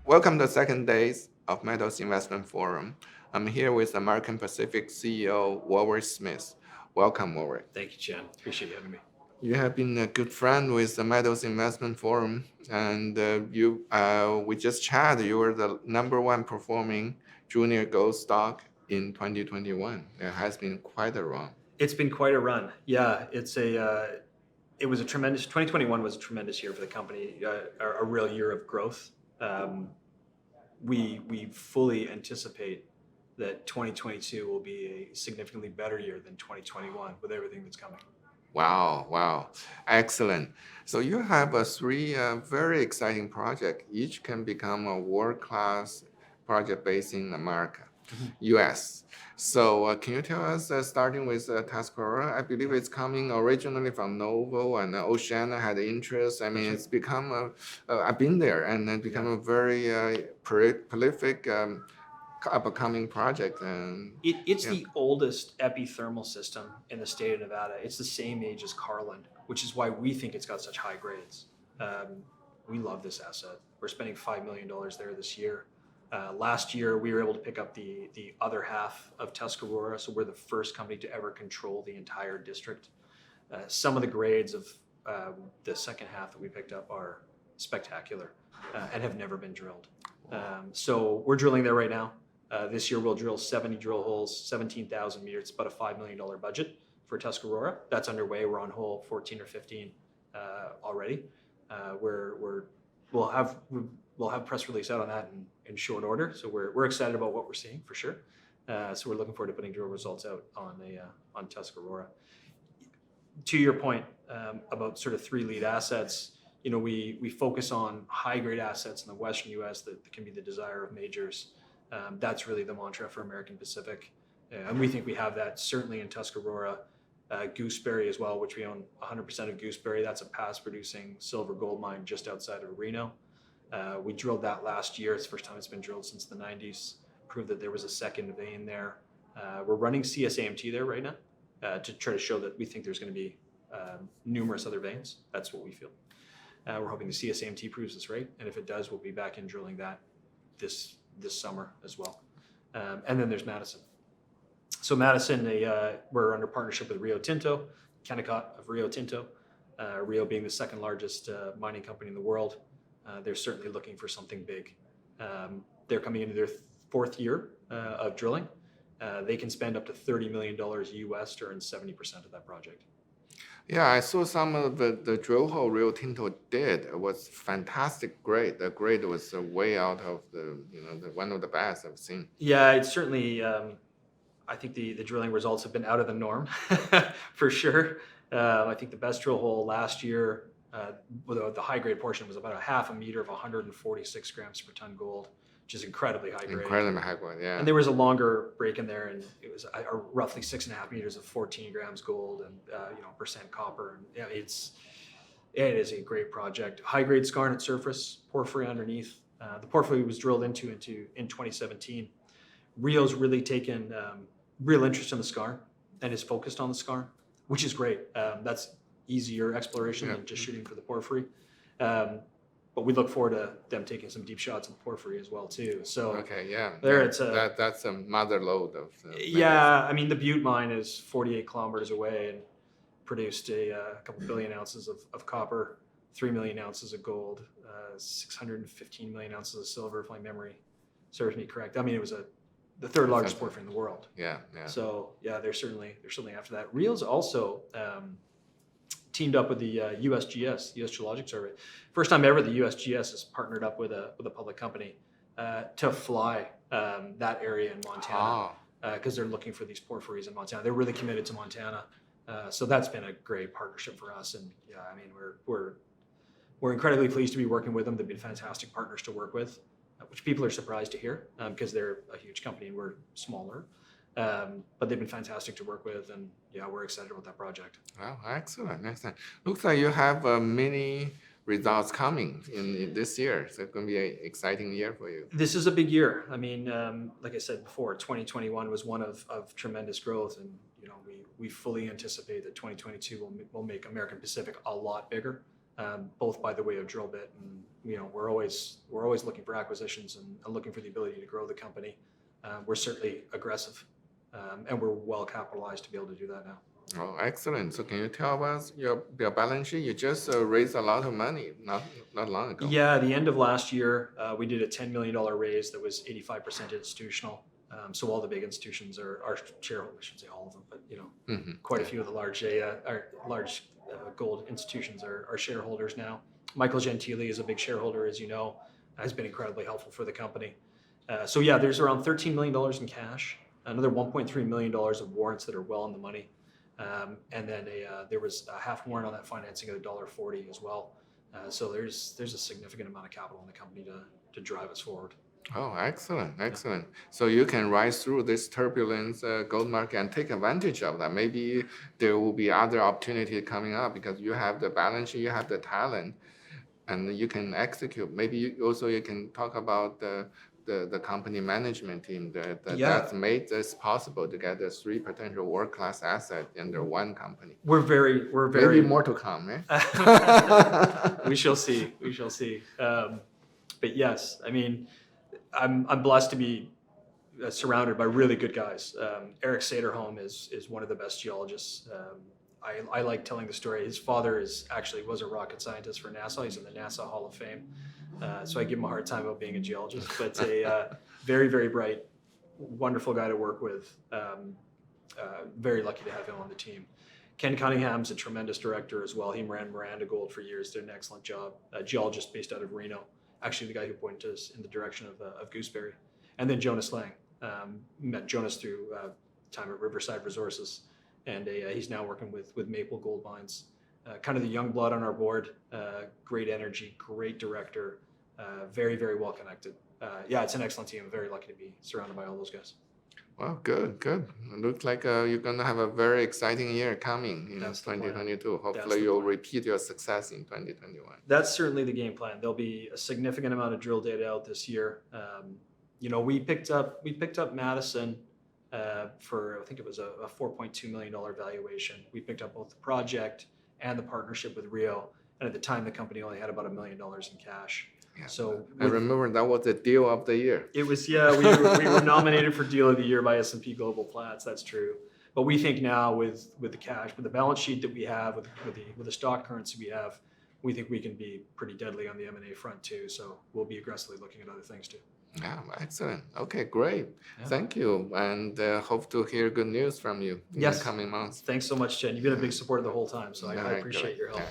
Welcome to the second days of Metals Investment Forum. I'm here with American Pacific CEO Warwick Smith. Welcome, Warwick. Thank you, Chen. Appreciate you having me. You have been a good friend with the Metals Investment Forum, and we just chatted. You were the number one performing junior gold stock in 2021. It has been quite a run. It's been quite a run. Yeah, it was a tremendous. 2021 was a tremendous year for the company. A real year of growth. We fully anticipate that 2022 will be a significantly better year than 2021 with everything that's coming. Wow, excellent. So you have three very exciting projects. Each can become a world-class project based in America, US. So can you tell us, starting with Tuscarora, I believe it's coming originally from Novo, and Oceana had interest. I mean, it's become, I've been there, and it become a very prolific upcoming project. And It's the oldest epithermal system in the state of Nevada. It's the same age as Carlin, which is why we think it's got such high grades. We love this asset. We're spending $5 million there this year. Last year, we were able to pick up the other half of Tuscarora, so we're the first company to ever control the entire district. Some of the grades of the second half that we picked up are spectacular and have never been drilled. So we're drilling there right now. This year we'll drill 70 drill holes, 17,000 meters. It's about a $5 million budget for Tuscarora. That's underway. We're on hole 14 or 15 already. We'll have press release out on that in short order. So we're excited about what we're seeing for sure. So we're looking forward to putting drill results out on Tuscarora. To your point about sort of three lead assets, you know, we focus on high grade assets in the Western U.S. that can be the desire of majors. That's really the mantra for American Pacific. And we think we have that certainly in Tuscarora. Gooseberry as well, which we own 100% of Gooseberry. That's a past producing silver gold mine just outside of Reno. We drilled that last year. It's the first time it's been drilled since the 90s. Proved that there was a second vein there. We're running CSAMT there right now to try to show that we think there's going to be numerous other veins. That's what we feel. We're hoping the CSAMT proves us right. And if it does, we'll be back in drilling that this summer as well. And then there's Madison. So Madison, we're under partnership with Rio Tinto, Kennecott of Rio Tinto, Rio being the second largest mining company in the world. They're certainly looking for something big. They're coming into their fourth year of drilling. They can spend up to $30 million US to earn 70% of that project. Yeah, I saw some of the drill hole Rio Tinto did. It was fantastic grade. The grade was way out of one of the best I've seen. Yeah, it's certainly, I think the drilling results have been out of the norm for sure. I think the best drill hole last year, the high grade portion was about a half a meter of 146 grams per ton gold, which is incredibly high grade. Incredibly high grade, yeah. And there was a longer break in there, and it was roughly 6.5 meters of 14 grams gold and percent copper. And yeah, it is a great project. High grade skarn at surface, porphyry underneath. The porphyry was drilled in 2017. Rio's really taken real interest in the skarn and is focused on the skarn, which is great. That's easier exploration than just shooting for the porphyry. But we look forward to them taking some deep shots in porphyry as well too. So okay, yeah, that's a mother lode of. I mean the Butte mine is 48 kilometers away and produced a couple billion ounces of copper, 3 million ounces of gold, 615 million ounces of silver, if my memory serves me correct. I mean it was the third largest porphyry in the world. Yeah. So yeah, they're certainly after that. Rio's also teamed up with the USGS, the US Geologic Survey. First time ever, the USGS has partnered up with a public company to fly that area in Montana because they're looking for these porphyries in Montana. They're really committed to Montana, so that's been a great partnership for us. And yeah, I mean we're incredibly pleased to be working with them. They've been fantastic partners to work with, which people are surprised to hear because they're a huge company and we're smaller. But they've been fantastic to work with, and yeah, we're excited about that project. Wow, excellent. Looks like you have many results coming in this year. So it's going to be an exciting year for you. This is a big year. I mean, like I said before, 2021 was one of tremendous growth, and we fully anticipate that 2022 will make American Pacific a lot bigger. both by the way of drill bit, and we're always looking for acquisitions and looking for the ability to grow the company. We're certainly aggressive, and we're well capitalized to be able to do that now. Oh, excellent. So can you tell us your balance sheet? You just raised a lot of money not long ago. Yeah, at the end of last year, we did a $10 million raise that was 85% institutional. So all the big institutions are shareholders. I shouldn't say all of them, but quite a few of the large gold institutions are shareholders now. Michael Gentile is a big shareholder, as you know, has been incredibly helpful for the company. So yeah, there's around $13 million in cash, another $1.3 million of warrants that are well in the money. And then there was a half warrant on that financing at $1.40 as well. So there's a significant amount of capital in the company to drive us forward. Oh, excellent. So you can rise through this turbulent gold market and take advantage of that. Maybe there will be other opportunities coming up because you have the balance sheet, you have the talent, and you can execute. Maybe you can talk about the company management team that's made this possible to get the 3 potential world-class assets under one company. We're very maybe more to come, eh? We shall see. But yes, I mean, I'm blessed to be surrounded by really good guys. Eric Saderholm is one of the best geologists. I like telling the story. His father was a rocket scientist for NASA. He's in the NASA Hall of Fame. So I give him a hard time about being a geologist, but a very, very bright, wonderful guy to work with. Very lucky to have him on the team. Ken Cunningham's a tremendous director as well. He ran Miranda Gold for years, did an excellent job. A geologist based out of Reno. Actually, the guy who pointed us in the direction of Gooseberry. And then Jonas Lang. Met Jonas through time at Riverside Resources. And he's now working with Maple Gold Mines. Kind of the young blood on our board. Great energy, great director. Very, very well connected. Yeah, it's an excellent team. I'm very lucky to be surrounded by all those guys. Well, good. It looks like you're going to have a very exciting year coming in 2022. Hopefully you'll repeat your success in 2021. That's certainly the game plan. There'll be a significant amount of drill data out this year. We picked up Madison for, I think it was a $4.2 million valuation. We picked up both the project and the partnership with Rio. And at the time, the company only had about $1 million in cash. Yeah, so I remember that was the deal of the year. It was, yeah, we were nominated for Deal of the Year by S&P Global Platts. That's true. But we think now with the cash, with the balance sheet that we have, with the stock currency we have, we think we can be pretty deadly on the M&A front too. So we'll be aggressively looking at other things too. Yeah, excellent. Okay, great. Yeah. Thank you. And hope to hear good news from you in the coming months. Thanks so much, Chen. You've been a big supporter the whole time. So I appreciate your help. Yeah.